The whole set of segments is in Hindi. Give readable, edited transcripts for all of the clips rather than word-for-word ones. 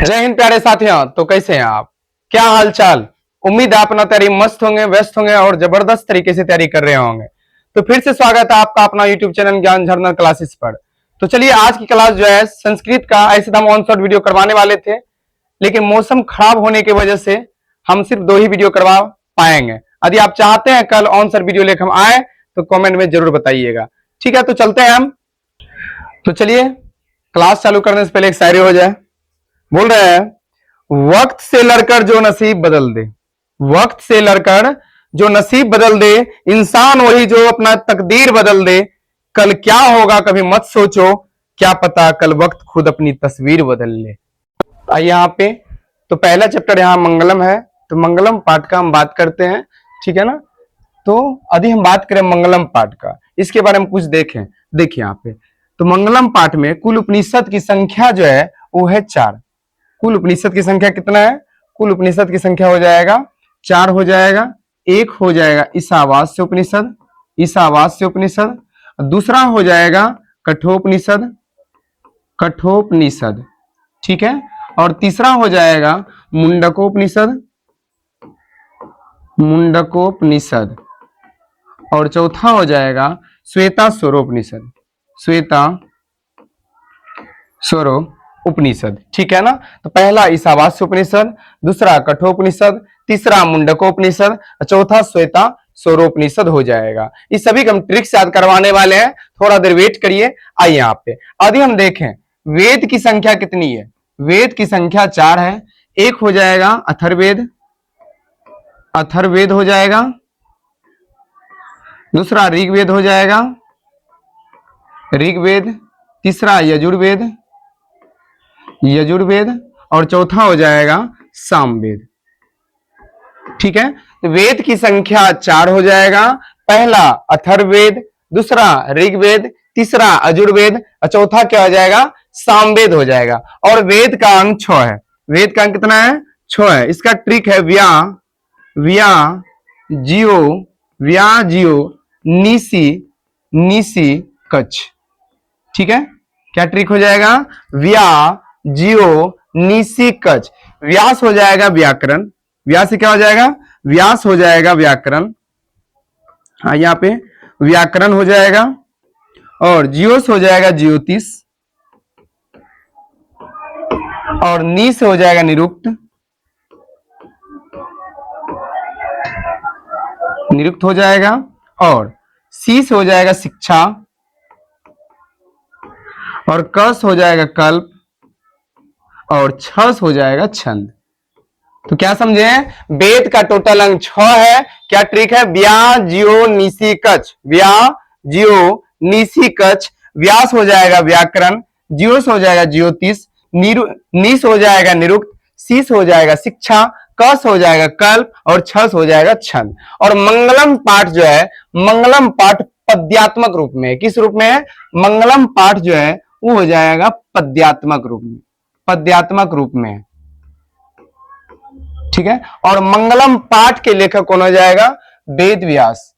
जय हिंद प्यारे साथियों। तो कैसे हैं आप? क्या हाल चाल? उम्मीद है आप अपना तैयारी मस्त होंगे, व्यस्त होंगे और जबरदस्त तरीके से तैयारी कर रहे होंगे। तो फिर से स्वागत है आपका अपना यूट्यूब चैनल ज्ञान झरना क्लासेस पर। तो चलिए आज की क्लास जो है संस्कृत का, ऐसे तो हम ऑन शॉट वीडियो करवाने वाले थे, लेकिन मौसम खराब होने की वजह से हम सिर्फ 2 ही वीडियो करवा पाएंगे। यदि आप चाहते हैं कल ऑन शॉट वीडियो लेकर हम आए तो कमेंट में जरूर बताइएगा। ठीक है, तो चलते हैं हम। तो चलिए क्लास चालू करने से पहले एक शायरी हो जाए। बोल रहे हैं, वक्त से लड़कर जो नसीब बदल दे, वक्त से लड़कर जो नसीब बदल दे, इंसान वही जो अपना तकदीर बदल दे। कल क्या होगा कभी मत सोचो, क्या पता कल वक्त खुद अपनी तस्वीर बदल ले। आइए यहाँ पे, तो पहला चैप्टर यहाँ मंगलम है, तो मंगलम पाठ का हम बात करते हैं। ठीक है ना। तो यदि हम बात करें मंगलम पाठ का, इसके बारे में कुछ देखें। देखिए यहाँ पे, तो मंगलम पाठ में कुल उपनिषद की संख्या जो है वो है 4। कुल उपनिषद की संख्या कितना है? कुल उपनिषद की संख्या हो जाएगा 4 हो जाएगा। एक हो जाएगा ईशावास्य उपनिषद, ईशावास्य उपनिषद। दूसरा हो जाएगा कठोपनिषद, कठोपनिषद। ठीक है। और तीसरा हो जाएगा मुंडकोपनिषद, मुंडकोपनिषद। और चौथा हो जाएगा श्वेता स्वरोपनिषद, श्वेता स्वरो उपनिषद। ठीक है ना। तो पहला ईशावास्य उपनिषद, दूसरा कठोपनिषद, तीसरा मुंडकोपनिषद, चौथा श्वेता स्वरोपनिषद हो जाएगा। इस सभी को हम ट्रिक्स याद करवाने वाले हैं, थोड़ा देर वेट करिए। आइए यहाँ पे यदि हम देखें वेद की संख्या कितनी है? वेद की संख्या 4 है। एक हो जाएगा अथर्ववेद, अथर्ववेद हो जाएगा। दूसरा ऋग्वेद हो जाएगा, ऋग्वेद। तीसरा यजुर्वेद, यजुर्वेद। और चौथा हो जाएगा सामवेद। ठीक है। तो वेद की संख्या 4 हो जाएगा। पहला अथर्ववेद, दूसरा ऋग्वेद, तीसरा यजुर्वेद और चौथा क्या हो जाएगा? सामवेद हो जाएगा। और वेद का अंक 6 है। वेद का अंक कितना है? 6 है। इसका ट्रिक है व्या, व्या जियो, व्या जियो निसी, निसी कच। ठीक है। क्या ट्रिक हो जाएगा? व्या जियो निसी कच। व्यास हो जाएगा व्याकरण, व्यास से क्या हो जाएगा? व्यास हो जाएगा व्याकरण। हाँ, यहाँ पे व्याकरण हो जाएगा। और जियोस हो जाएगा ज्योतिष। और नी से हो जाएगा निरुक्त, निरुक्त हो जाएगा। और सी से हो जाएगा शिक्षा। और कस हो जाएगा कल्प। और छस हो जाएगा छंद। तो क्या समझे? वेद का टोटल अंक 6 है। क्या ट्रिक है? व्या जियो निसी कच, व्या जियो निसी कच। व्यास हो जाएगा व्याकरण, जियोस हो जाएगा ज्योतिष, निस हो जाएगा निरुक्त, शीस हो जाएगा शिक्षा, कस हो जाएगा कल्प और छस हो जाएगा छंद। और मंगलम पाठ जो है, मंगलम पाठ पद्यात्मक रूप में। किस रूप में है? मंगलम पाठ जो है वो हो जाएगा पद्यात्मक रूप में, पद्यात्मक रूप में। ठीक है। और मंगलम पाठ के लेखक कौन हो जाएगा? वेद व्यास।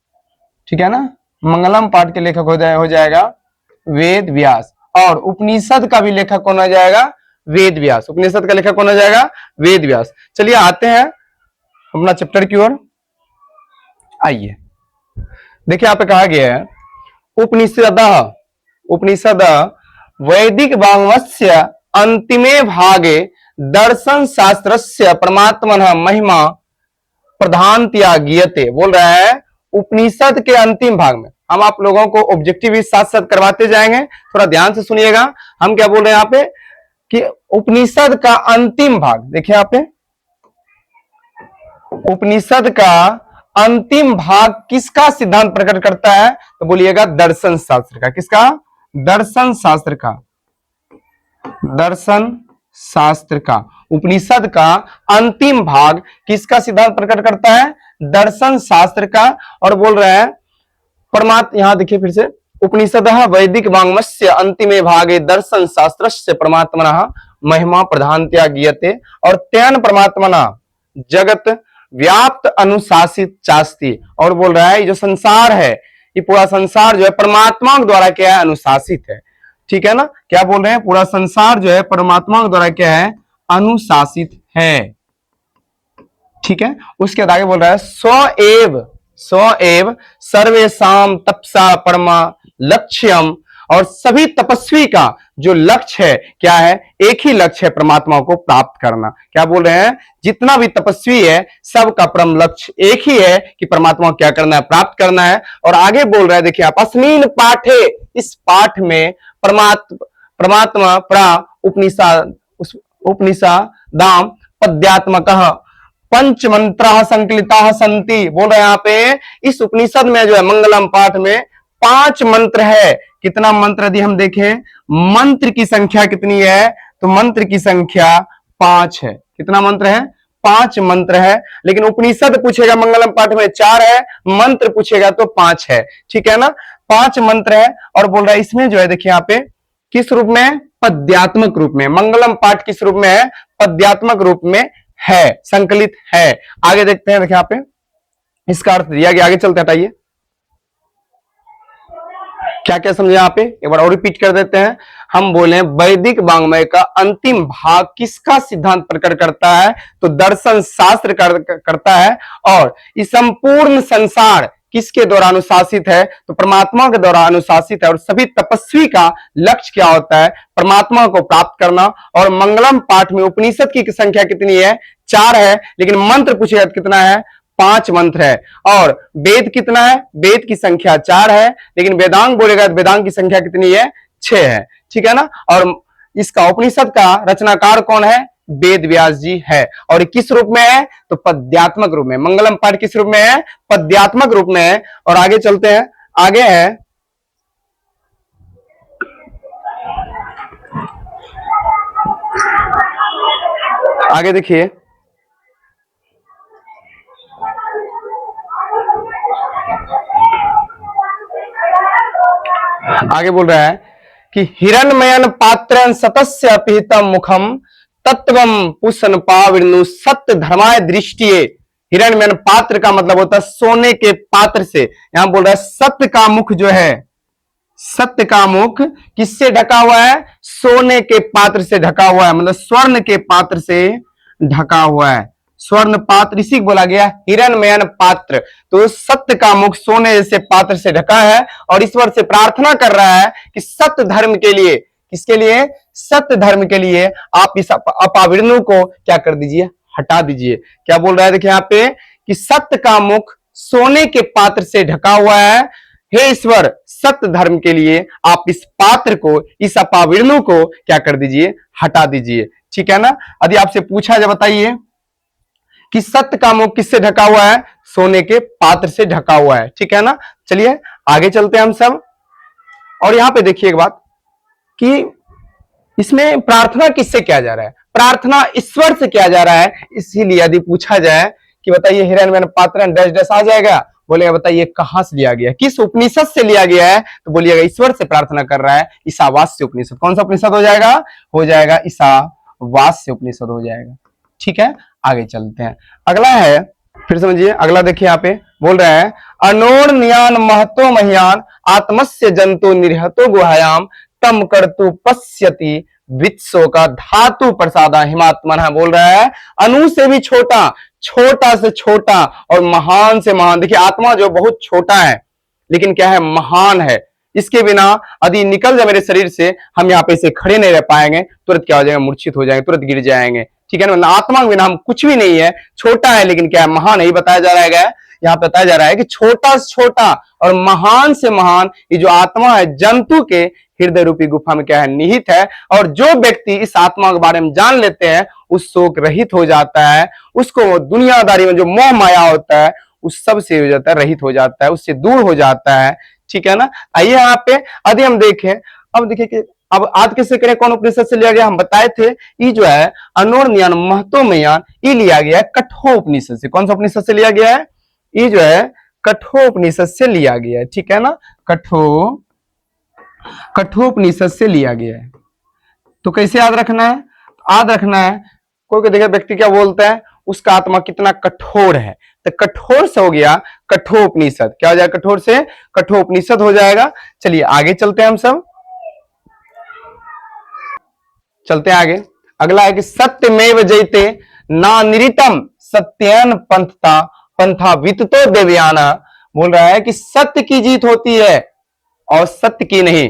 ठीक है ना। मंगलम पाठ के लेखक हो जाएगा वेद व्यास। और उपनिषद का भी लेखक कौन हो जाएगा? वेद व्यास। उपनिषद का लेखक कौन हो जाएगा? वेद व्यास। चलिए आते हैं अपना चैप्टर की ओर। आइए देखिए, यहाँ पे कहा गया है उपनिषद, उपनिषद वैदिक वाङ्मयस्य अंतिमे भागे दर्शन शास्त्रस्य परमात्मनः महिमा प्रधानतया गीयते। बोल रहा है उपनिषद के अंतिम भाग में हम आप लोगों को ऑब्जेक्टिव भी साथ साथ करवाते जाएंगे, थोड़ा ध्यान से सुनिएगा। हम क्या बोल रहे हैं यहाँ पे कि उपनिषद का अंतिम भाग, देखिए यहाँ पे उपनिषद का अंतिम भाग किसका सिद्धांत प्रकट करता है? तो बोलिएगा दर्शन शास्त्र का। किसका? दर्शन शास्त्र का, दर्शन शास्त्र का। उपनिषद का अंतिम भाग किसका सिद्धांत प्रकट करता है? दर्शन शास्त्र का। और बोल रहे हैं परमात्मा, यहां देखिए फिर से, उपनिषद वैदिक वाङ्मयस्य अंतिमे भागे दर्शन शास्त्रस्य परमात्मनः महिमा प्रधानतया गीयते। और तेन परमात्मना जगत व्याप्त अनुशासित चास्ति। और बोल रहा है ये जो संसार है, ये पूरा संसार जो है परमात्मा द्वारा क्या है? अनुशासित है। ठीक है ना। क्या बोल रहे हैं? पूरा संसार जो है परमात्मा द्वारा क्या है? अनुशासित है। ठीक है, उसके बाद आगे बोल रहा है स्व एव सर्वेशाम तपसा परमा लक्ष्यम, और सभी तपस्वी का जो लक्ष्य है क्या है, एक ही लक्ष्य है, परमात्मा को प्राप्त करना। क्या बोल रहे हैं, जितना भी तपस्वी है सबका परम लक्ष्य एक ही है कि परमात्मा को क्या करना है, प्राप्त करना है। और आगे बोल रहा है, देखिए आप, अस्मिन पाठे, इस पाठ में परमात्मा प्रा उपनिषदाम पद्यात्मक पंच मंत्र संकलिता संति, बोल रहे हैं यहाँ पे इस उपनिषद में जो है मंगलम पाठ में 5 मंत्र है। कितना मंत्र यदि हम देखें, मंत्र की संख्या कितनी है, तो मंत्र की संख्या 5 है। कितना मंत्र है, 5 मंत्र है। लेकिन उपनिषद पूछेगा मंगलम पाठ में 4 है, मंत्र पूछेगा तो 5 है। ठीक है ना, 5 मंत्र है। और बोल रहा है इसमें जो है देखिए यहाँ पे किस रूप में, पद्यात्मक रूप में। मंगलम पाठ किस रूप में है, पद्यात्मक रूप में है, संकलित है। आगे देखते हैं, देखिए यहाँ पे इसका अर्थ दिया गया। आगे चलते, हटाइए, क्या क्या समझे यहाँ पे, एक बार और रिपीट कर देते हैं। हम बोले वैदिक वांग्मय का अंतिम भाग किसका सिद्धांत प्रकट करता है, तो दर्शन शास्त्र करता है। और इस संपूर्ण संसार किसके द्वारा अनुशासित है, तो परमात्मा के द्वारा अनुशासित है। और सभी तपस्वी का लक्ष्य क्या होता है, परमात्मा को प्राप्त करना। और मंगलम पाठ में उपनिषद की संख्या कितनी है, 4 है। लेकिन मंत्र पूछेगा कितना है, 5 मंत्र है। और वेद कितना है, वेद की संख्या 4 है। लेकिन वेदांग बोलेगा तो वेदांग की संख्या कितनी है, 6 है। ठीक है ना। और इसका उपनिषद का रचनाकार कौन है, वेद व्यास जी है। और किस रूप में है, तो पद्यात्मक रूप में। मंगलम पाठ किस रूप में है, पद्यात्मक रूप में है। और आगे चलते हैं, आगे है आगे देखिए, आगे बोल रहा है कि हिरण्मयन पात्रं सतस्य अपिहितम मुखम तत्वम पुष्ण पावृणु सत्य धर्माय दृष्टिये। हिरण्मयन पात्र का मतलब होता है सोने के पात्र से। यहां बोल रहा है सत्य का मुख जो है, सत्य का मुख किससे ढका हुआ है, सोने के पात्र से ढका हुआ है, मतलब स्वर्ण के पात्र से ढका हुआ है। स्वर्ण पात्र इसी को बोला गया हिरण्मयन पात्र। तो सत्य का मुख सोने जैसे पात्र से ढका है। और ईश्वर से प्रार्थना कर रहा है कि सत्य धर्म के लिए, किसके लिए, सत्य धर्म के लिए आप इस अपावृणु को क्या कर दीजिए, हटा दीजिए। क्या बोल रहा है देखिए यहाँ पे कि सत्य का मुख सोने के पात्र से ढका हुआ है। हे ईश्वर, सत्य धर्म के लिए आप इस पात्र को, इस अपावृणु को क्या कर दीजिए, हटा दीजिए। ठीक है ना। यदि आपसे पूछा जाए बताइए कि सत्य का मुख किससे ढका हुआ है, सोने के पात्र से ढका हुआ है। ठीक है ना। चलिए आगे चलते हैं हम सब। और यहां पे देखिए एक बात कि इसमें प्रार्थना किससे किया जा रहा है, प्रार्थना ईश्वर से किया जा रहा है। इसीलिए यदि पूछा जाए कि बताइए हिरण्मयन पात्र डैश डैश आ जाएगा, बोलेगा बताइए कहां से लिया गया है, किस उपनिषद से लिया गया है, तो बोलिएगा ईश्वर से प्रार्थना कर रहा है, ईशावास्य उपनिषद। कौन सा उपनिषद हो जाएगा ईशावास्य उपनिषद हो जाएगा। ठीक है, आगे चलते हैं। अगला है, फिर समझिए अगला देखिए, यहाँ पे बोल रहे हैं अनोर्नियान महतो महियान आत्मस्य जंतु निर्हतो गुहायाम तम कर्तु पश्यति वित्सो का धातु प्रसादा हिमात्मन है। बोल रहा है अनु से भी छोटा, छोटा से छोटा और महान से महान। देखिए आत्मा जो बहुत छोटा है लेकिन क्या है, महान है। इसके बिना यदि निकल जाए मेरे शरीर से, हम यहाँ पे से खड़े नहीं रह पाएंगे, तुरंत क्या हो जाएगा, मूर्छित हो जाएंगे, तुरंत गिर जाएंगे। ठीक है ना। आत्मा के बिना हम कुछ भी नहीं है, छोटा है लेकिन क्या है, महान है। बताया जा रहा है, यहाँ बताया जा रहा है कि छोटा से छोटा और महान से महान ये जो आत्मा है, जंतु के हृदय रूपी गुफा में क्या है, निहित है। और जो व्यक्ति इस आत्मा के बारे में जान लेते हैं, उस शोक रहित हो जाता है। उसको दुनियादारी में जो मोह माया होता है उस सब से हो जाता है, रहित हो जाता है, उससे दूर हो जाता है। ठीक है ना। आइए यहाँ पे यदि हम देखें, अब देखिए कि अब आज किससे करें, कौन उपनिषद से लिया गया, हम बताए थे ये जो है अनोर्नियान महतो मयान, ये लिया गया है कठोर उपनिषद से। कौन सा उपनिषद से लिया गया है, ये जो है कठोर उपनिषद से लिया गया है। ठीक है ना, कठोर उपनिषद से लिया गया है। तो कैसे याद रखना है, याद रखना है कोई देखिए व्यक्ति क्या बोलता है, उसका आत्मा कितना कठोर है, तो कठोर से हो गया कठोर उपनिषद। क्या हो जाएगा, कठोर से कठोर उपनिषद हो जाएगा। चलिए आगे चलते हैं, हम सब चलते हैं आगे। अगला है कि सत्यमेव जयते ना निरितम सत्यन पंथता पंथा विततो देवयाना। बोल रहा है कि सत्य की जीत होती है और सत्य की नहीं,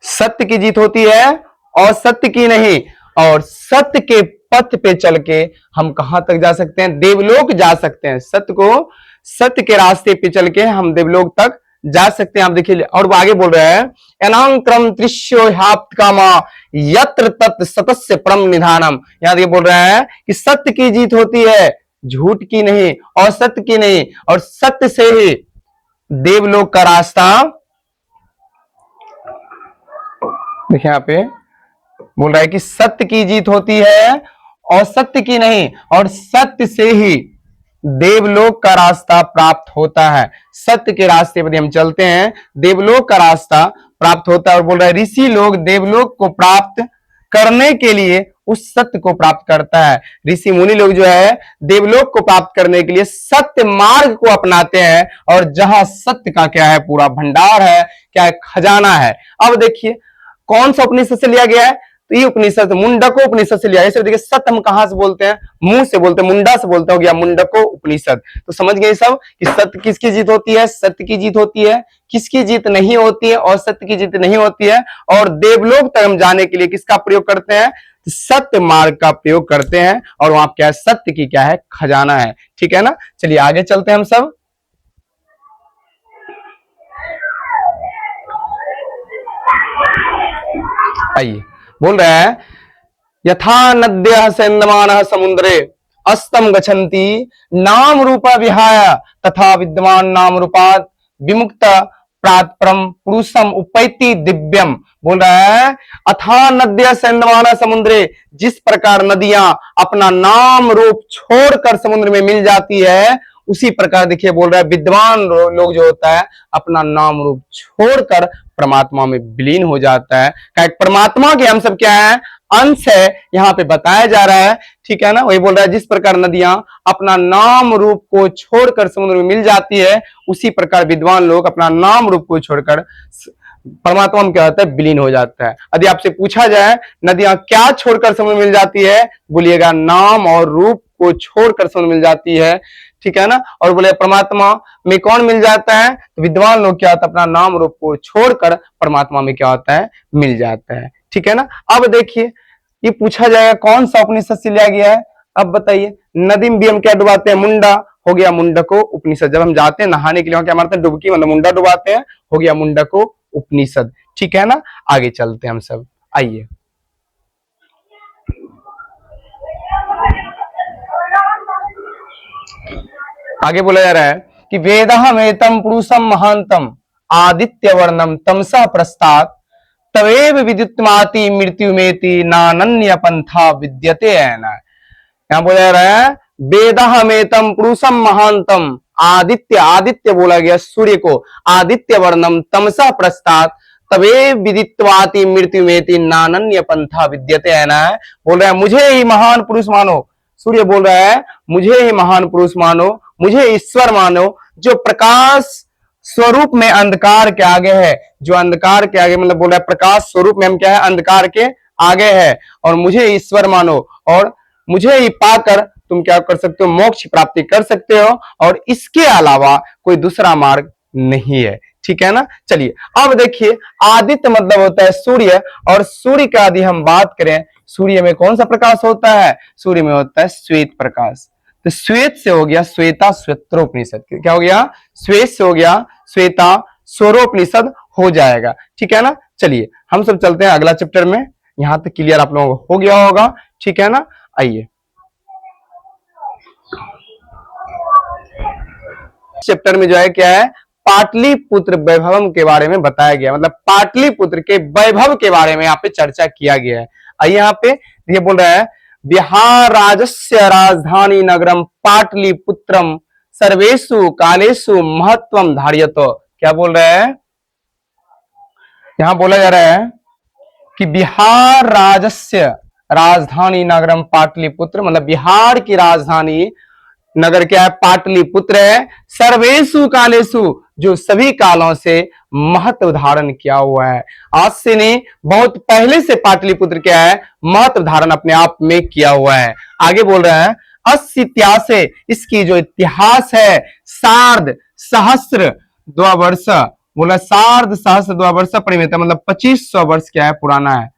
सत्य की जीत होती है और सत्य की नहीं। और सत्य के पथ पे चल के हम कहां तक जा सकते हैं? देवलोक जा सकते हैं। सत्य को, सत्य के रास्ते पे चल के हम देवलोक तक जा सकते हैं। आप देखिए, और वो आगे बोल रहे हैं अनांक्रम त्रिश्यो ह्याप्त कामा यत्र तत् सतस्य परम निधानम। यहां देखिए बोल रहे हैं कि सत्य की जीत होती है, झूठ की नहीं और सत्य की नहीं। और सत्य से ही देवलोक का रास्ता, देखिए यहां पे बोल रहा है कि सत्य की जीत होती है और सत्य की नहीं, और सत्य से ही देवलोक का रास्ता प्राप्त होता है। सत्य के रास्ते पर हम चलते हैं, देवलोक का रास्ता प्राप्त होता है। और बोल रहा है ऋषि लोग देवलोक को प्राप्त करने के लिए उस सत्य को प्राप्त करता है। ऋषि मुनि लोग जो है देवलोक को प्राप्त करने के लिए सत्य मार्ग को अपनाते हैं, और जहां सत्य का क्या है? पूरा भंडार है, क्या है? खजाना है। अब देखिए कौन सा उपनिषद से लिया गया है? तो ये उपनिषद मुंडको उपनिषद से लिया है। देखिए सत्य हम कहां से बोलते हैं? मुंह से बोलते हैं, मुंडा से बोलते हो गया मुंडको उपनिषद। तो समझ गए सब कि सत्य किसकी जीत होती है? सत्य की जीत होती है। किसकी जीत नहीं होती है? और सत्य की जीत नहीं होती है। और देवलोक तक हम जाने के लिए किसका प्रयोग करते हैं? सत्य मार्ग का प्रयोग करते हैं। और वहां क्या है? सत्य की क्या है? खजाना है। ठीक है ना? चलिए आगे चलते हैं हम सब। आइए, बोल रहा है यथा नद्यः सेन्दमानः समुद्रे अस्तम गच्छन्ति नाम रूपा विहाय तथा विद्यमान नाम रूपात् विमुक्त प्रातपरम पुरुषम उपैति दिव्यम। बोल रहा है अथा नद्यः सेन्दमानः समुद्रे, जिस प्रकार नदियां अपना नाम रूप छोड़कर समुद्र में मिल जाती है, उसी प्रकार देखिए बोल रहा है विद्वान लोग जो होता है अपना नाम रूप छोड़कर परमात्मा में विलीन हो जाता है। परमात्मा के हम सब क्या है? अंश है, यहाँ पे बताया जा रहा है। ठीक है ना? वही बोल रहा है जिस प्रकार नदियां अपना नाम रूप को छोड़कर समुद्र में मिल जाती है, उसी प्रकार विद्वान लोग अपना नाम रूप को छोड़कर परमात्मा में क्या होता है? विलीन हो जाता है। यदि आपसे पूछा जाए नदियां क्या छोड़कर समुद्र में मिल जाती है, बोलिएगा नाम और रूप को छोड़कर समुद्र मिल जाती है। ठीक है ना? और बोले परमात्मा में कौन मिल जाता है? तो विद्वान लोग क्या होता है? अपना नाम रूप को छोड़कर परमात्मा में क्या होता है? मिल जाता है। ठीक है ना? अब देखिए ये पूछा जाएगा कौन सा उपनिषद से लिया गया है? अब बताइए, नदी में भी हम क्या डुबाते हैं? मुंडा, हो गया मुंडको उपनिषद। जब हम जाते हैं नहाने के लिए क्या मारते हैं? डुबकी, मतलब मुंडा डुबाते हैं, हो गया मुंडको उपनिषद। ठीक है ना? आगे चलते हैं हम सब। आइए, आगे बोला जा रहा है कि वेदहमेतम पुरुषम महांतम आदित्य वर्णम तमसा प्रस्तात् तवेव विद्युत्माति मृत्यु मेति नानन्य पंथा विद्यते ऐना। यहां बोला जा रहा है वेदहमेतम पुरुषम महांतम आदित्य, आदित्य बोला गया सूर्य को, आदित्य वर्णम तमसा प्रस्तात् तवे विदित्वाति मृत्यु मेति नानन्य पंथा विद्यते ऐना। बोल रहा है मुझे ही महान पुरुष मानो। सूर्य बोल रहा है मुझे ही महान पुरुष मानो, मुझे ईश्वर मानो, जो प्रकाश स्वरूप में अंधकार के आगे है। जो अंधकार के आगे मतलब बोल रहा है प्रकाश स्वरूप में हम क्या है? अंधकार के आगे है। और मुझे ईश्वर मानो, और मुझे ही पाकर तुम क्या कर सकते हो? मोक्ष प्राप्ति कर सकते हो, और इसके अलावा कोई दूसरा मार्ग नहीं है। ठीक है ना? चलिए अब देखिए आदित्य मतलब होता है सूर्य, और सूर्य का यदि हम बात करें, सूर्य में कौन सा प्रकाश होता है? सूर्य में होता है श्वेत प्रकाश। तो श्वेत से हो गया श्वेता स्वत्रोपनिषद। क्या हो गया? श्वेत से हो गया श्वेता स्वरोपनिषद हो जाएगा। ठीक है ना? चलिए हम सब चलते हैं अगला चैप्टर में। यहां तक क्लियर आप लोगों को हो गया होगा। ठीक है ना? आइए, चैप्टर में जो है क्या है? पाटलिपुत्र वैभव के बारे में बताया गया, मतलब पाटलिपुत्र के वैभव के बारे में यहाँ पे चर्चा किया गया है। आइए यहाँ पे ये बोल रहा है बिहार राजस्य राजधानी नगरम पाटलिपुत्रम सर्वेषु कालेषु महत्वम धार्यतो। क्या बोल रहा है? यहां बोला जा रहा है कि बिहार राजस्य राजधानी नगरम पाटलिपुत्र, मतलब बिहार की राजधानी नगर क्या है? पाटलिपुत्र है। सर्वेषु कालेषु, जो सभी कालों से महत्व धारण किया हुआ है। आज से नहीं, बहुत पहले से पाटलिपुत्र क्या है, महत्व धारण अपने आप में किया हुआ है। आगे बोल रहा है अस्य इतिहास है, इसकी जो इतिहास है सार्ध सहस्र द्वावर्ष, बोला सार्ध सहस्र द्वावर्ष परिमित, मतलब 2500 वर्ष क्या है, पुराना है।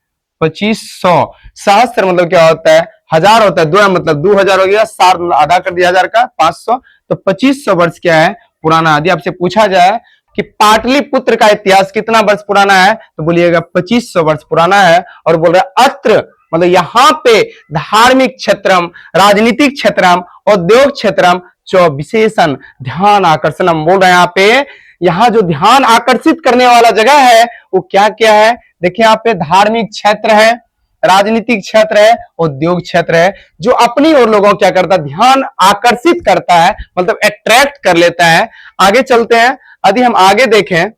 2500, सहस्र मतलब क्या होता है, हजार होता है, 2 मतलब 2000 हो गया, सार्ध आधा कर दिया 1000 का, 500, तो 2500 वर्ष क्या है, पुराना। यदि आपसे पूछा जाए कि पाटलिपुत्र का इतिहास कितना वर्ष पुराना है, तो बोलिएगा 2500 वर्ष पुराना है। और बोल रहा है अत्र, मतलब यहाँ पे धार्मिक क्षेत्रम, राजनीतिक क्षेत्रम, औद्योगिक क्षेत्रम जो विशेषण ध्यान आकर्षण बोल रहे हैं। यहाँ पे, यहाँ जो ध्यान आकर्षित करने वाला जगह है वो क्या क्या है, देखिए यहाँ पे धार्मिक क्षेत्र है, राजनीतिक क्षेत्र है, उद्योग क्षेत्र है, जो अपनी ओर लोगों क्या करता है, ध्यान आकर्षित करता है, मतलब अट्रैक्ट कर लेता है। आगे चलते हैं, यदि हम आगे देखें,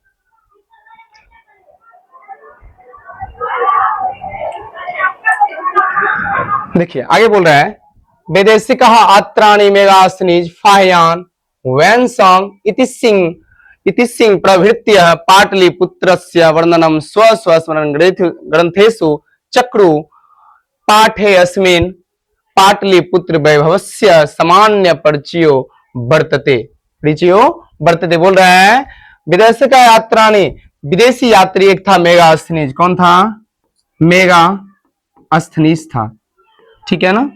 देखिए आगे बोल रहा है वैदेशिक आत्राणि मेगास्निज फाह्यान वैनसंग इति सिंह प्रभृत्य पाटलिपुत्रस्य वर्णनम स्व स्मरण ग्रंथेषु चक्रु पाठे अस्मिन् पाटलिपुत्र वैभवस्य सामान्य परिचयो वर्तते। बोल रहा है विदेशिक यात्राणी, विदेशी यात्री एक था मेगास्थनीज। कौन था, मेगास्थनीज था, ठीक है ना।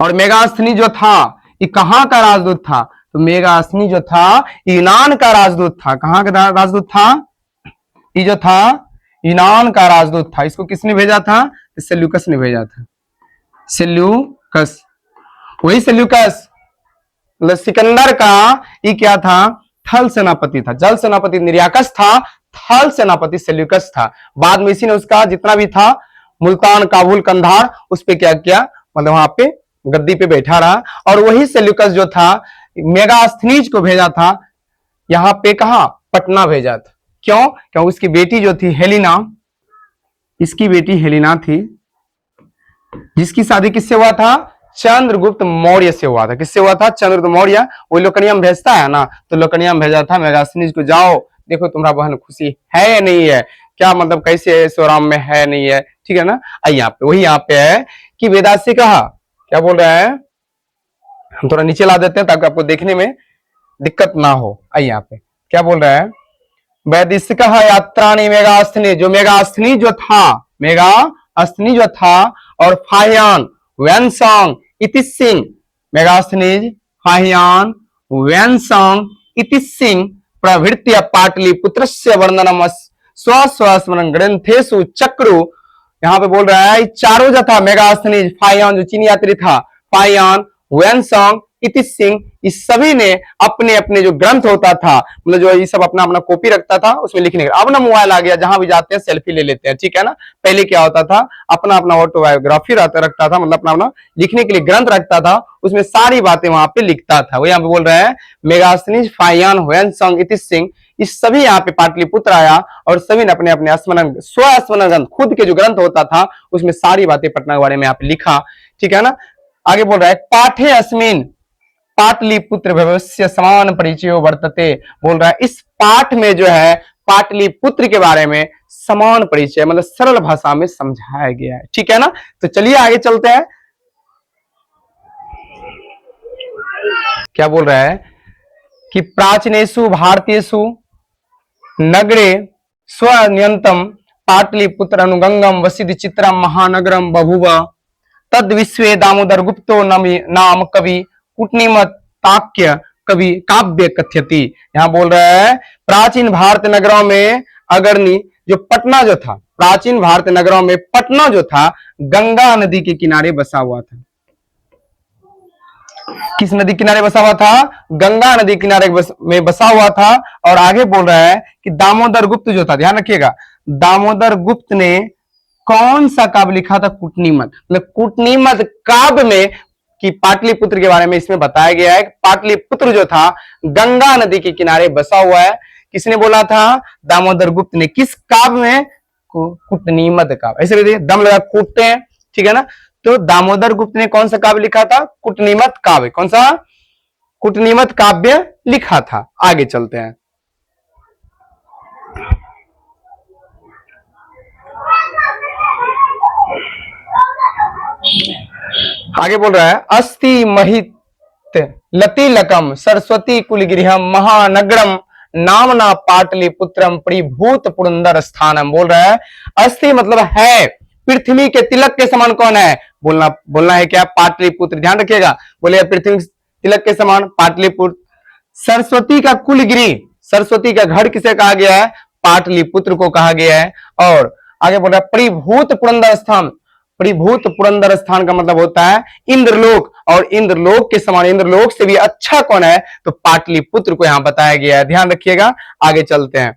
और मेगास्थनी जो था ये कहां का राजदूत था, तो मेगास्थनी जो था यूनान का राजदूत था। कहां का राजदूत था, ये जो था यूनान का राजदूत था। इसको किसने भेजा था, सेल्यूकस ने भेजा था। सेल्यूकस, वही सेल्यूकस मतलब सिकंदर का ये क्या था, थल सेनापति था। जल सेनापति निर्याकस था, थल सेनापति सेल्यूकस था। बाद में इसी ने उसका जितना भी था मुल्तान, काबुल, कंधार, उस पे क्या किया, मतलब वहां पे गद्दी पे बैठा रहा। और वही सेल्यूकस जो था मेगास्थनीज को भेजा था यहाँ पे, कहा, पटना भेजा था। क्यों उसकी बेटी जो थी हेलिना, इसकी बेटी हेलिना थी, जिसकी शादी किससे हुआ था, चंद्रगुप्त मौर्य से हुआ था। किससे हुआ था, चंद्रगुप्त मौर्य। वो लोकनियम भेजता है ना, तो लोकनियम भेजा था मेगास्थनीज को, जाओ देखो तुम्हारा बहन खुशी है या नहीं है, क्या मतलब कैसे है, सोराम में है नहीं है, ठीक है ना। यहाँ पे वही यहाँ पे है कि वेदास से कहा, क्या बोल रहा है, हम थोड़ा नीचे ला देते हैं ताकि आपको देखने में दिक्कत ना हो। यहाँ पे क्या बोल रहा है, वैदिक यात्राणी मेगास्थनी, जो मेगास्थनी जो था, मेगास्थनी जो था, और फाह्यान वैनसंग इति सिंह, मेगास्थनीज फाह्यान वैनसंग इति सिंह प्रभृत्य पाटलिपुत्रस्य वर्णनम स्मरण ग्रंथेषु चक्रु। यहाँ पे बोल रहा है चारों जो था, मेगास्थनीज, फाह्यान जो चीनी यात्री था, फाह्यान, वैनसंग, इति सिंह, इस सभी ने अपने अपने जो ग्रंथ होता था, मतलब जो ये सब अपना अपना कॉपी रखता था उसमें लिखने का। अब ना मोबाइल आ गया, जहां भी जाते हैं सेल्फी ले लेते हैं, ठीक है ना। पहले क्या होता था, अपना अपना ऑटोबायोग्राफी रखता था, मतलब अपना अपना लिखने के लिए ग्रंथ रखता था, उसमें सारी बातें वहां पे लिखता था। वो यहाँ पे बोल रहे हैं मेगास्थनीज, फाह्यान, वैनसंग, इति सिंह, इस सभी यहाँ पे पाटलिपुत्र आया और सभी ने अपने अपने स्वस्मरण ग्रंथ, खुद के जो ग्रंथ होता था उसमें सारी बातें पटना के बारे में यहाँ पे लिखा, ठीक है ना। आगे बोल रहा है पाठे अस्मिन पाटलिपुत्र भविष्य समान परिचय वर्तते। बोल रहा है इस पाठ में जो है पाटलिपुत्र के बारे में समान परिचय, मतलब सरल भाषा में समझाया गया है, ठीक है ना। तो चलिए आगे चलते हैं, क्या बोल रहा है कि प्राचीनेषु भारतीयेषु नगरे स्वनियंतम पाटलिपुत्र अनुगंगम वसिद चित्रम महानगरम बभुव तद विश्वे दामोदर गुप्तो नाम कवि कूटनीमत ताक्य कवि काव्य कथ्यति। यहाँ बोल रहा है प्राचीन भारत नगरों में अग्रणी जो पटना जो था, प्राचीन भारत नगरों में पटना जो था गंगा नदी के किनारे बसा हुआ था। किस नदी किनारे बसा हुआ था, गंगा नदी किनारे में बसा हुआ था। और आगे बोल रहा है कि दामोदर गुप्त जो था, ध्यान रखिएगा, दामोदर गुप्त ने कौन सा काव्य लिखा था, कूटनीमत, मतलब कूटनीमत काव्य में कि पाटलिपुत्र के बारे में इसमें बताया गया है। पाटलिपुत्र जो था गंगा नदी के किनारे बसा हुआ है। किसने बोला था, दामोदर गुप्त ने। किस काव्य में, कूटनीमत काव्य। ऐसे दम लगा कूटते हैं, ठीक है ना। तो दामोदर गुप्त ने कौन सा काव्य लिखा था, कूटनीमत काव्य। कौन सा, कूटनीमत काव्य लिखा था। आगे चलते हैं। आगे बोल रहा है, अस्ति महित लतिलकम सरस्वती कुलगृहम महानगरम नामना पाटलिपुत्रम परिभूत पुरंदर स्थानम। बोल रहा है अस्ति मतलब है, पृथ्वी के तिलक के समान कौन है, बोलना है क्या, पाटलिपुत्र। ध्यान रखिएगा, बोले पृथ्वी तिलक के समान पाटलिपुत्र। सरस्वती का कुलगिरी, सरस्वती का घर किसे कहा गया है, पाटलिपुत्र को कहा गया है। और आगे बोल रहा है परिभूत पुरंदर स्थान। परिभूत पुरंदर स्थान का मतलब होता है इंद्रलोक, और इंद्रलोक के समान, इंद्रलोक से भी अच्छा कौन है, तो पाटलिपुत्र को यहां बताया गया है। ध्यान रखिएगा, आगे चलते हैं।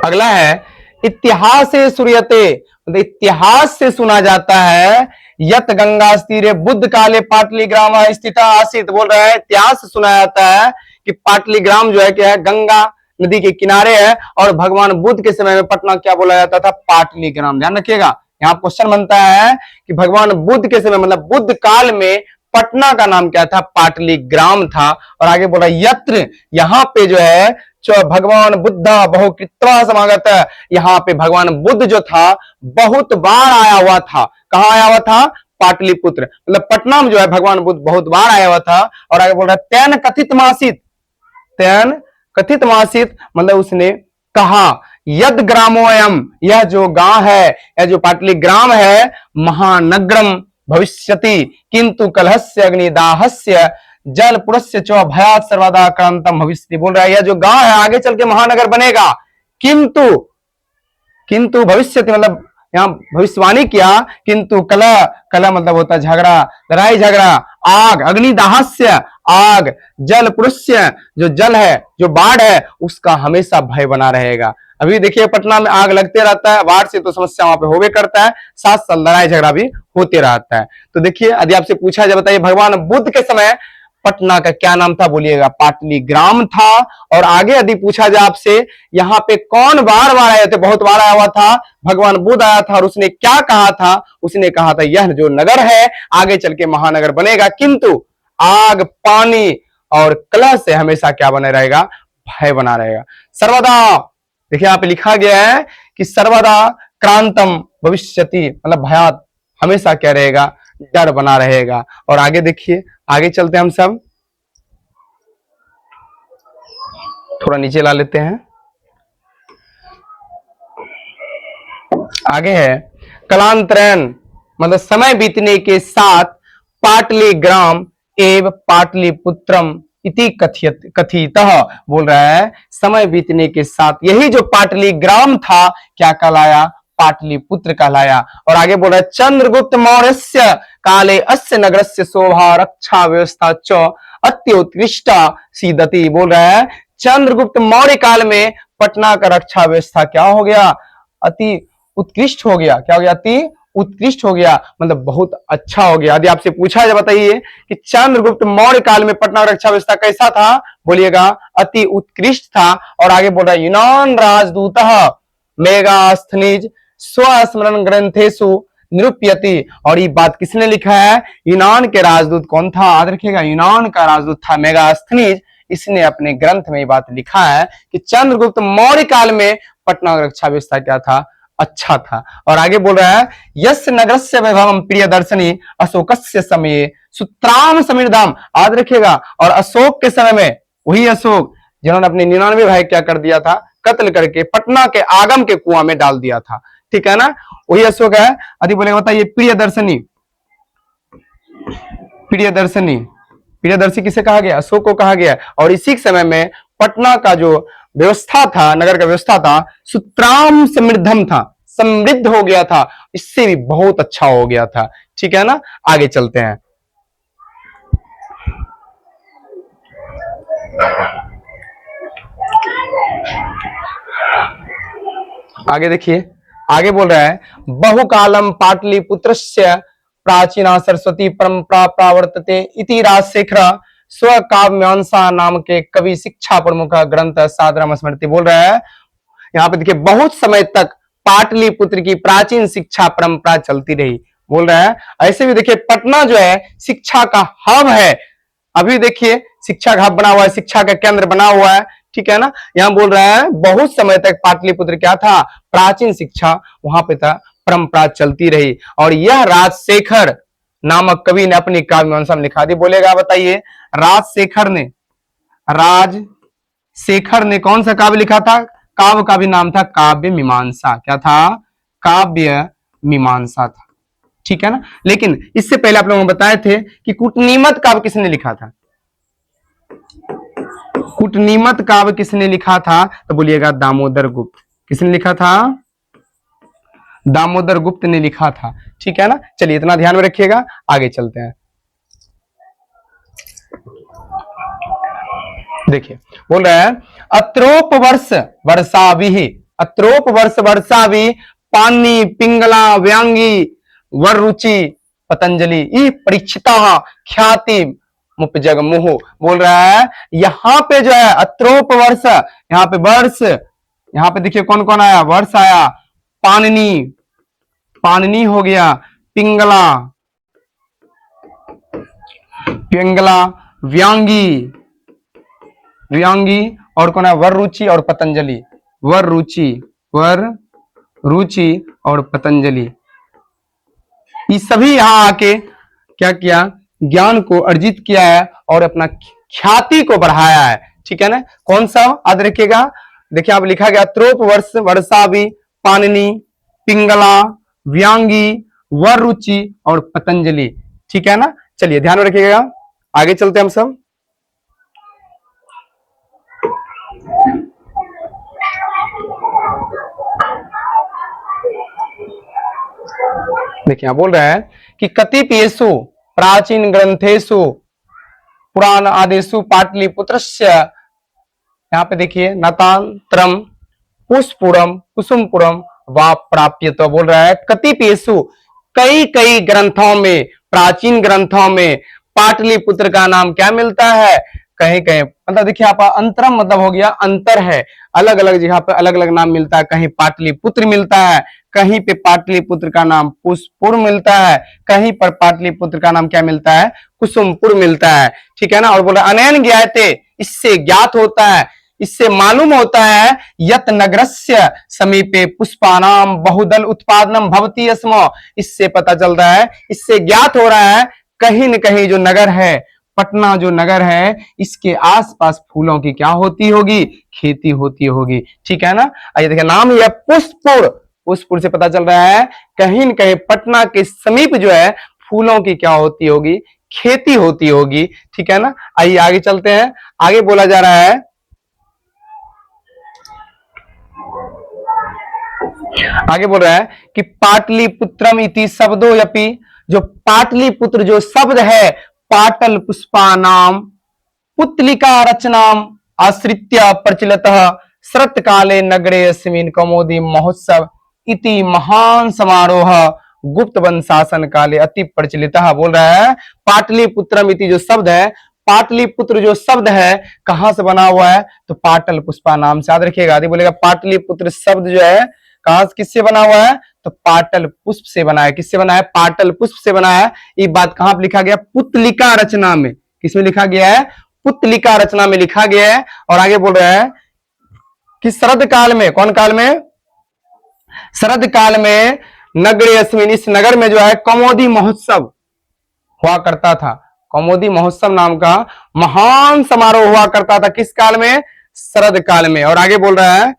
अगला है इतिहास से सूर्यते, मतलब इतिहास से सुना जाता है, यत गंगा तीरे बुद्ध काले पाटली ग्राम स्थित आसित। बोल रहा है इतिहास से सुना जाता है कि पाटलीग्राम जो है क्या है, गंगा नदी के किनारे है, और भगवान बुद्ध के समय में पटना क्या बोला जाता था, पाटलीग्राम। ध्यान रखिएगा, यहाँ क्वेश्चन बनता है कि भगवान बुद्ध के समय मतलब बुद्ध काल में पटना का नाम क्या था, पाटलीग्राम था। और आगे बोला यत्र, यहाँ पे जो है भगवान बुद्धा बहुकृत्वा समागत, यहाँ पे भगवान बुद्ध जो था बहुत बार आया हुआ था। कहाँ आया हुआ था, पाटलिपुत्र, मतलब पटना में जो है भगवान बुद्ध बहुत बार आया हुआ था। और आगे बोल रहा है तैन कथित मासित, तैन कथित मासित मतलब उसने कहा, यद ग्रामोयम, यह जो गांव है, यह जो पाटलीग्राम है, महानगरम भविष्यति किंतु कलहस्य अग्निदाहस्य जल पुरस्य च भयात सर्वदा क्रांतम भविष्यति। बोल रहा है यह जो गांव है आगे चल के महानगर बनेगा, किंतु, किंतु भविष्यति मतलब यहाँ भविष्यवाणी किया, किंतु कलह, कलह मतलब होता है झगड़ा, लड़ाई झगड़ा, आग, अग्निदाहस्य आग, जल पुरुष्य जो जल है, जो बाढ़ है, उसका हमेशा भय बना रहेगा। अभी देखिए पटना में आग लगते रहता है, बाढ़ से तो समस्या वहां पे होवे करता है, साथ साथ लड़ाई झगड़ा भी होते रहता है। तो देखिए यदि आपसे पूछा जाए बताइए भगवान बुद्ध के समय पटना का क्या नाम था, बोलिएगा पाटलीग्राम था। और आगे यदि पूछा जाए आपसे यहाँ पे कौन बार बार आए थे, बहुत बार आया हुआ था, भगवान बुद्ध आया था, और उसने क्या कहा था, उसने कहा था यह जो नगर है आगे चल के महानगर बनेगा, किंतु आग, पानी और कलह से हमेशा क्या बने रहेगा, भय बना रहेगा। सर्वदा, देखिए यहाँ पे लिखा गया है कि सर्वदा क्रांतम भविष्यति मतलब भयात, हमेशा क्या रहेगा, डर बना रहेगा। और आगे देखिए, आगे चलते हैं हम सब, थोड़ा नीचे ला लेते हैं। आगे है कलांतरन मतलब समय बीतने के साथ पाटलीग्राम एवं पाटलिपुत्रम इति कथितः। बोल रहा है समय बीतने के साथ यही जो पाटलीग्राम था क्या कहलाया, पाटलिपुत्र कहलाया। और आगे बोल रहा है चंद्रगुप्त मौर्यस्य काले अस्य नगरस्य शोभा रक्षा व्यवस्था च अत्योत्कृष्टा सीदति। बोल रहा है चंद्रगुप्त मौर्य काल में पटना का रक्षा व्यवस्था क्या हो गया, अति उत्कृष्ट हो गया। क्या हो गया, अति उत्कृष्ट हो गया मतलब बहुत अच्छा हो गया। यदि आपसे पूछा जाए बताइए कि चंद्रगुप्त मौर्य काल में पटना रक्षा व्यवस्था कैसा था, बोलिएगा अति उत्कृष्ट था। और आगे बोल रहा है यूनान राजदूत मेगास्थनीज स्वस्मरण ग्रंथेशु निरूप्यति। और ये बात किसने लिखा है, यूनान के राजदूत कौन था, याद रखिएगा यूनान का राजदूत था मेगास्थनीज। इसने अपने ग्रंथ में ये बात लिखा है कि चंद्रगुप्त मौर्य काल में पटना रक्षा व्यवस्था क्या था, अच्छा था। और आगे बोल रहा है यस्य नगरस्य वैभवम प्रिय दर्शनी अशोकस्य समय सुत्राम समीरधाम, याद रखिएगा। और अशोक के समय में वही अशोक जिन्होंने अपने 99 भाई क्या कर दिया था, कत्ल करके पटना के आगम के कुआं में डाल दिया था, ठीक है ना, वही अशोक है। यदि बोलेगा बताइए प्रिय दर्शनी, प्रिय दर्शनी, प्रियदर्शी किसे कहा गया, अशोक को कहा गया। और इसी समय में पटना का जो व्यवस्था था, नगर का व्यवस्था था, सुत्राम समृद्धम था, समृद्ध हो गया था, इससे भी बहुत अच्छा हो गया था, ठीक है ना। आगे चलते हैं, आगे देखिए, आगे बोल रहा है बहुकालम पाटलिपुत्रस्य प्राचीना सरस्वती परंपरा प्रावर्तते इति राजशेखर स्वकाव्यांसा नाम के कवि शिक्षा प्रमुख ग्रंथ सादरम स्मृति। बोल रहा है यहाँ पे देखिए बहुत समय तक पाटलिपुत्र की प्राचीन शिक्षा परंपरा चलती रही। बोल रहा है ऐसे भी देखिए पटना जो है शिक्षा का हब है। अभी देखिए शिक्षा का हब बना हुआ है, शिक्षा का केंद्र बना हुआ है, ठीक है ना। यहां बोल रहा है बहुत समय तक पाटलिपुत्र क्या था, प्राचीन शिक्षा वहां पे था, परंपरा चलती रही। और यह राजशेखर नामक कवि ने अपनी काव्य मीमांसा में लिखा दी। बोलेगा बताइए, राजशेखर ने कौन सा काव्य लिखा था? काव्य का भी नाम था काव्य मीमांसा। क्या था? काव्य मीमांसा था, ठीक है ना। लेकिन इससे पहले आप लोगों को बताए थे कि कूटनीमत काव्य किसने लिखा था? कूटनीमत काव्य किसने लिखा था? तो बोलिएगा दामोदर गुप्त। किसने लिखा था? दामोदर गुप्त ने लिखा था, ठीक है ना। चलिए इतना ध्यान में रखिएगा, आगे चलते हैं। देखिए बोल रहा है अत्रोप वर्ष वर्षाभि, अत्रोप वर्ष वर्षाभि पानी पिंगला व्यांगी वरुचि पतंजलि ई परीक्षिता ख्याति मुपजग मुह। बोल रहा है यहां पे जो है अत्रोप वर्ष, यहां पे वर्ष, यहां पे देखिए कौन कौन आया, वर्ष आया, पाणिनि, पाणिनि हो गया, पिंगला, पिंगला, व्यांगी, व्यांगी और कौन है, वररुचि और पतंजलि, वररुचि, वररुचि और पतंजलि। ये सभी यहां आके क्या किया, ज्ञान को अर्जित किया है और अपना ख्याति को बढ़ाया है, ठीक है ना। कौन सा याद रखिएगा, देखिए आप लिखा गया त्रोप वर्ष वर्षाभि पाणिनि पिंगला व्यांगी वररुचि और पतंजलि, ठीक है ना। चलिए ध्यान में रखिएगा, आगे चलते हैं हम सब। देखिए बोल रहा है कि कतिपयेषु प्राचीन ग्रंथेषु पुराण आदेशु पाटलिपुत्रस्य, यहाँ पे देखिए नतांतरम पुष्पुरम कुसुमपुरम वा प्राप्य। तो बोल रहा है कतिपयेषु कई कई ग्रंथों में, प्राचीन ग्रंथों में पाटलिपुत्र का नाम क्या मिलता है, कहीं कहीं, मतलब देखिए आप अंतरम मतलब हो गया अंतर है, अलग अलग जगह पे अलग अलग नाम मिलता है। कहीं पाटलिपुत्र मिलता है, कहीं पे पाटलिपुत्र का नाम पुष्पुर मिलता है, कहीं पर पाटलिपुत्र का नाम क्या मिलता है, कुसुमपुर मिलता है, ठीक है ना। और बोल रहा अनैन ज्ञायते, इससे ज्ञात होता है, इससे मालूम होता है यत नगरस्य समीपे पुष्पानाम बहुदल उत्पादनम भवति अस्म, इससे पता चल रहा है, इससे ज्ञात हो रहा है कहीं न कहीं जो नगर है, पटना जो नगर है, इसके आसपास फूलों की क्या होती होगी, खेती होती होगी, ठीक है ना। आइए देखिए नाम यह पुष्पुर, पुष्पुर से पता चल रहा है कहीं न कहीं पटना के समीप जो है फूलों की क्या होती होगी, खेती होती होगी, ठीक है ना। आइए आगे चलते हैं, आगे बोला जा रहा है, आगे बोल रहा है कि पाटलिपुत्रम इति शब्दो यपि, जो पाटलिपुत्र जो शब्द है पाटल पुष्पानाम पुतलिका रचनाम आश्रित्य प्रचलितः शरत काले नगरे अस्मिन् कौमुदी महोत्सव इति महान समारोह गुप्त वंश शासन काले अति प्रचलित। बोल रहा है पाटलिपुत्रम इति जो शब्द है, पाटलिपुत्र जो शब्द है कहां से बना हुआ है, तो पाटल पुष्पा नाम से, याद रखिएगा। आदि बोलेगा पाटलिपुत्र शब्द जो है कहां से किससे बना हुआ है, तो पाटल पुष्प से बना है। किससे बना है, पाटल पुष्प से बना है। ये बात कहां पर लिखा गया, पुतलिका रचना में, किसमें लिखा गया है, पुतलिका रचना में लिखा गया है। और आगे बोल रहा है कि शरद काल में, कौन काल में, शरद काल में नगरे अस्मिन, इस नगर में जो है कौमुदी महोत्सव हुआ करता था, कौमुदी महोत्सव नाम का महान समारोह हुआ करता था। किस काल में, शरद काल में। और आगे बोल रहा है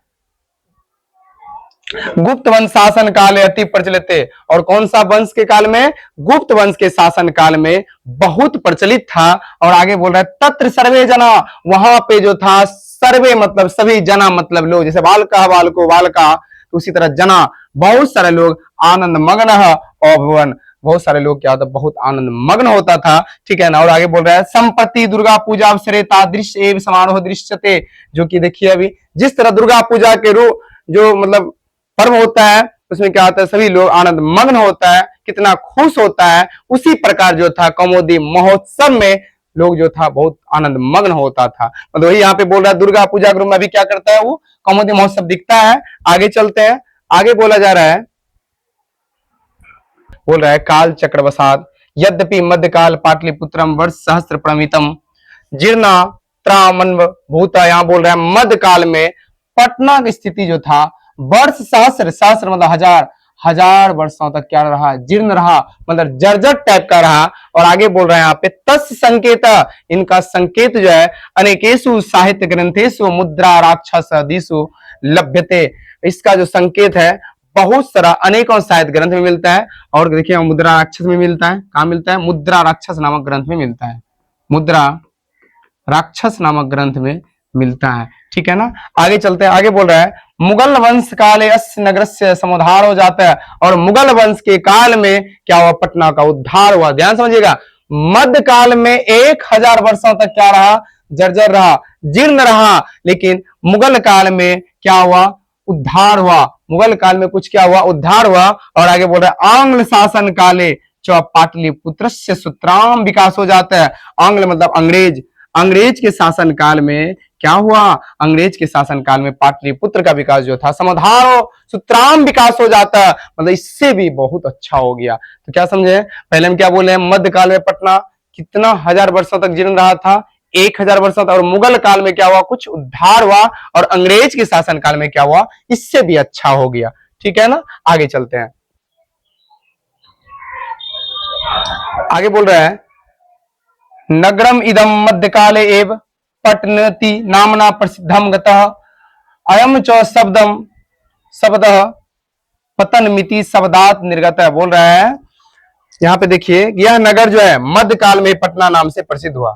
गुप्त वंश शासन काल अति प्रचलित, और कौन सा वंश के काल में, गुप्त वंश के शासन काल में बहुत प्रचलित था। और आगे बोल रहा है तत्र सर्वे जना, वहां पे जो था सर्वे मतलब सभी, जना मतलब लोग, जैसे बालका बालको बालका, तो उसी तरह जना बहुत सारे लोग आनंद मग्न अभवन, बहुत सारे लोग क्या होता, बहुत आनंद मग्न होता था, ठीक है ना। और आगे बोल रहा है संप्रति दुर्गा पूजा अवसरे तादृश एवं समारोह दृश्यते, जो कि देखिए अभी जिस तरह दुर्गा पूजा के रूप जो मतलब पर्व होता है उसमें क्या होता है, सभी लोग आनंद मग्न होता है, कितना खुश होता है, उसी प्रकार जो था कौमुदी महोत्सव में लोग जो था बहुत आनंद मग्न होता था। मतलब वही यहाँ पे बोल रहा है दुर्गा पूजा के रूप में अभी क्या करता है वो, कौमुदी महोत्सव दिखता है। आगे चलते हैं, आगे बोला जा रहा है, बोल रहा है काल चक्रवसात यद्यपि मध्यकाल पाटलिपुत्रम वर्ष सहस्त्र प्रमितम जीर्णा त्रामन्व भूता। यहां बोल रहा है मध्यकाल में पटना की स्थिति जो था वर्ष सहस्त्र, सहस्त्र मतलब हजार, हजार वर्षों तक क्या रहा, जीर्ण रहा, मतलब जर्जर टाइप का रहा। और आगे बोल रहा है यहाँ पे तस् संकेत, इनका संकेत जो है अनेकेशु साहित्य ग्रंथेशु मुद्रा राक्षस दिशु लभ्यते, इसका जो संकेत है बहुत सारा अनेकों साहित्य ग्रंथ में मिलता है। और देखिए मुद्रा राक्षस में मिलता है, कहां मिलता है, मुद्रा राक्षस नामक ग्रंथ में मिलता है, मुद्रा राक्षस नामक ग्रंथ में मिलता है। ठीक है ना, आगे चलते हैं। आगे बोल रहा है मुगल वंश काले अस्य नगर से समुद्धार हो जाता है, और मुगल वंश के काल में क्या हुआ, पटना का उद्धार हुआ। ध्यान समझिएगा, मध्य काल में 1000 वर्षों तक क्या रहा, जर्जर रहा, जीर्ण रहा, लेकिन मुगल काल में क्या हुआ, उद्धार हुआ। मुगल काल में कुछ क्या हुआ, उद्धार हुआ। और आगे बोल रहा है आंग्ल शासन काले च पाटलिपुत्र से सुतराम विकास हो जाता है। आंग्ल मतलब अंग्रेज, अंग्रेज के शासन काल में क्या हुआ, अंग्रेज के शासन काल में पाटलिपुत्र का विकास जो था समाधारो सुतराम विकास हो जाता है, मतलब इससे भी बहुत अच्छा हो गया। तो क्या समझे, पहले हम क्या बोले हैं, मध्यकाल में पटना कितना हजार वर्षों तक जीर्ण रहा था, 1000 वर्षों तक। और मुगल काल में क्या हुआ, कुछ उद्धार हुआ, और अंग्रेज के शासन काल में क्या हुआ, इससे भी अच्छा हो गया। ठीक है ना, आगे चलते हैं। आगे बोल रहा है नगरम इदम मध्यकाले एव पटनति नामना प्रसिद्धम गतः अयम च शब्दम शब्द पतन मिति शब्दात निर्गत है। बोल रहा है यहाँ पे देखिए, यह नगर जो है मध्यकाल में पटना नाम से प्रसिद्ध हुआ।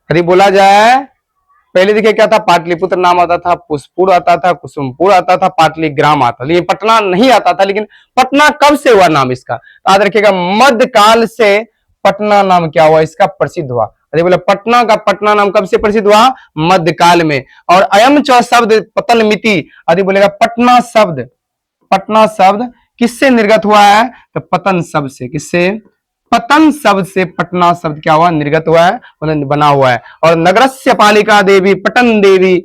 यदि बोला जाए पहले देखिए क्या था, पाटलिपुत्र नाम आता था, पुष्पुर आता था, कुसुमपुर आता था, पाटलिग्राम आता, लेकिन पटना नहीं आता था। लेकिन पटना कब से हुआ नाम इसका, याद रखिएगा मध्यकाल से पटना नाम क्या हुआ, इसका प्रसिद्ध हुआ। अरे बोले पटना का पटना नाम कब से प्रसिद्ध हुआ, मध्यकाल में। और अयम च शब्द पतन मिति, अरे बोलेगा पटना शब्द किससे निर्गत हुआ है, तो पतन शब्द से। किससे, पतन शब्द से पटना शब्द क्या हुआ, निर्गत हुआ है, मतलब बना हुआ है। और नगरस्य पालिका देवी पटन देवी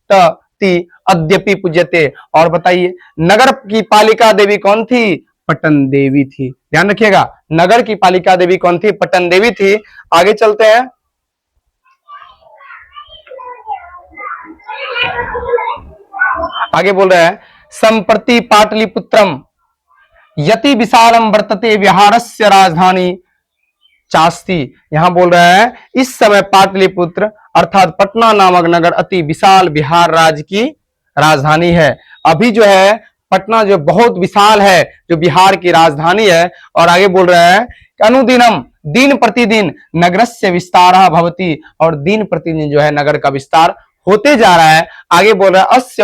ती अद्यपि पूज्यते। और बताइए नगर की पालिका देवी कौन थी, पटन देवी थी। ध्यान रखिएगा, नगर की पालिका देवी कौन थी, पटन देवी थी। आगे चलते हैं। आगे बोल रहे हैं संप्रति पाटलिपुत्रम यति विशालम वर्तते विहारस्य राजधानी चास्ती। यहां बोल रहा है इस समय पाटलिपुत्र अर्थात पटना नामक नगर अति विशाल बिहार राज्य की राजधानी है। अभी जो है पटना जो बहुत विशाल है, जो बिहार की राजधानी है। और आगे बोल रहा है अनुदिनम दिन प्रतिदिन नगरस्य विस्तारः भवति, और दिन प्रतिदिन जो है नगर का विस्तार होते जा रहा है। आगे बोल रहा है अस्य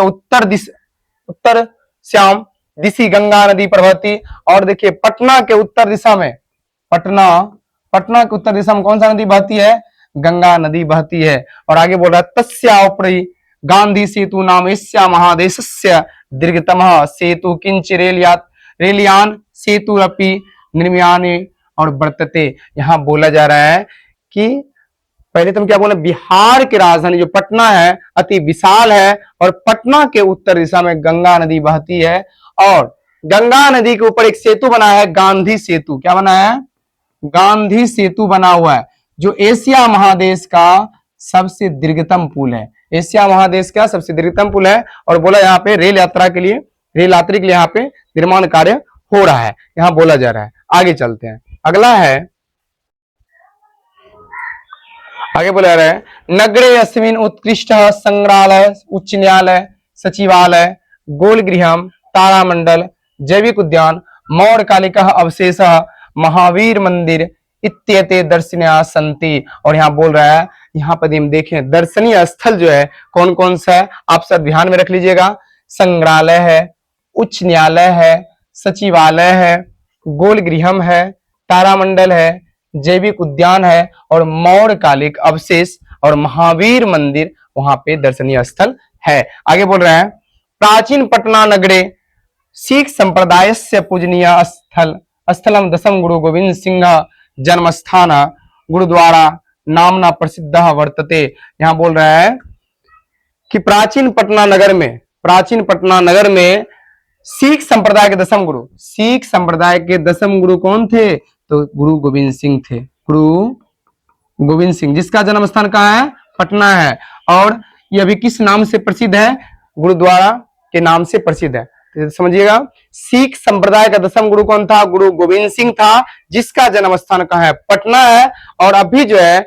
उत्तर श्याम दिशि गंगा नदी प्रवहती। और देखिए पटना के उत्तर दिशा में, पटना के उत्तर दिशा में कौन सा नदी बहती है, गंगा नदी बहती है। और आगे बोल रहा है तस्यापरि गांधी सेतु नाम एशिया महादेशस्य दीर्घतमः सेतु किंच रेलियान सेतु अपि निर्माणे और वर्तते। यहां बोला जा रहा है कि पहले तुम क्या बोले, बिहार की राजधानी जो पटना है अति विशाल है, और पटना के उत्तर दिशा में गंगा नदी बहती है, और गंगा नदी के ऊपर एक सेतु बना है, गांधी सेतु। क्या बना है, गांधी सेतु बना हुआ है, जो एशिया महादेश का सबसे दीर्घतम पुल है। एशिया महादेश का सबसे दीर्घतम पुल है। और बोला यहाँ पे रेल यात्रा के लिए, रेल यात्री के लिए यहाँ पे निर्माण कार्य हो रहा है, यहाँ बोला जा रहा है। आगे चलते हैं, अगला है, आगे बोला रहा है नगरे अस्मिन उत्कृष्ट संग्रहालय उच्च न्यायालय सचिवालय गोलगृहम तारामंडल जैविक उद्यान मौर्य कालिका अवशेष महावीर मंदिर इत्येते दर्शनीय संति। और यहाँ बोल रहा है, यहाँ पर हम देखें दर्शनीय स्थल जो है कौन कौन सा है, आप सब ध्यान में रख लीजिएगा। संग्रहालय है, उच्च न्यायालय है, सचिवालय है, गोलगृहम है, तारामंडल है, जैविक उद्यान है, और मौर्य कालिक अवशेष और महावीर मंदिर वहां पे दर्शनीय स्थल है। आगे बोल रहे हैं प्राचीन पटना नगरे सिख संप्रदाय से पूजनीय स्थलम दशम गुरु गोविंद सिंह जन्मस्थान गुरुद्वारा नामना प्रसिद्ध वर्तते। यहां बोल रहा है कि प्राचीन पटना नगर में सिख संप्रदाय के दसम गुरु, सिख संप्रदाय के दसम गुरु कौन थे? तो गुरु गोविंद सिंह थे, गुरु गोविंद सिंह, जिसका जन्म स्थान कहाँ है? पटना है। और ये अभी किस नाम से प्रसिद्ध है? गुरुद्वारा के नाम से प्रसिद्ध है। तो समझिएगा, सिख संप्रदाय का दसम गुरु कौन था? गुरु गोविंद सिंह था, जिसका जन्म स्थान कहाँ है? पटना है। और अभी जो है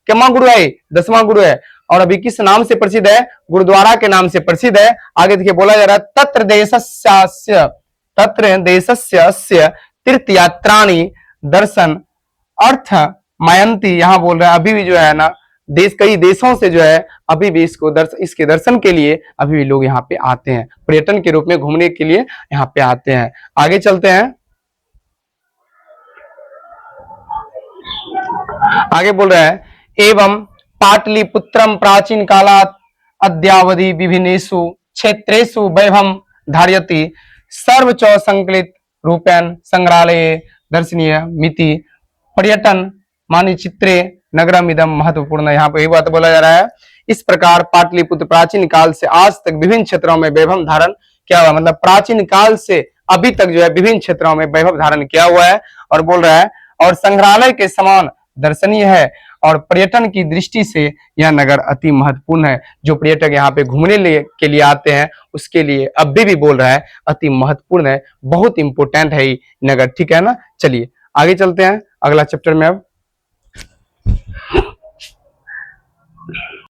कितना गुरु है? 10वां गुरु है। और अभी किस नाम से प्रसिद्ध है? गुरुद्वारा के नाम से प्रसिद्ध है। आगे देखिए बोला जा रहा है, तत्र देशस्य तीर्थ यात्राणी दर्शन अर्थ मायंती। यहां बोल रहा है अभी भी जो है ना, कई देशों से जो है अभी भी इसके दर्शन के लिए अभी भी लोग यहाँ पे आते हैं, पर्यटन के रूप में घूमने के लिए यहाँ पे आते हैं। आगे चलते हैं, आगे बोल रहा है, एवं पाटलिपुत्रम प्राचीन कालात् अद्यावधि विभिन्नेषु क्षेत्रेषु वैभवं धारयति सर्वच संकलित रूपेण संग्रहालये दर्शनीय मिति पर्यटन मानचित्रे नगरम इदम महत्वपूर्ण। यहाँ पे यही बात बोला जा रहा है। इस प्रकार पाटलिपुत्र प्राचीन काल से आज तक विभिन्न क्षेत्रों में वैभव धारण किया हुआ, मतलब प्राचीन काल से अभी तक जो है विभिन्न क्षेत्रों में वैभव धारण किया हुआ है। और बोल रहा है और संग्रहालय के समान दर्शनीय है और पर्यटन की दृष्टि से यह नगर अति महत्वपूर्ण है। जो पर्यटक यहाँ पे घूमने के लिए आते हैं उसके लिए अभी भी बोल रहा है अति महत्वपूर्ण है, बहुत इंपोर्टेंट है ये नगर, ठीक है ना। चलिए आगे चलते हैं अगला चैप्टर में। अब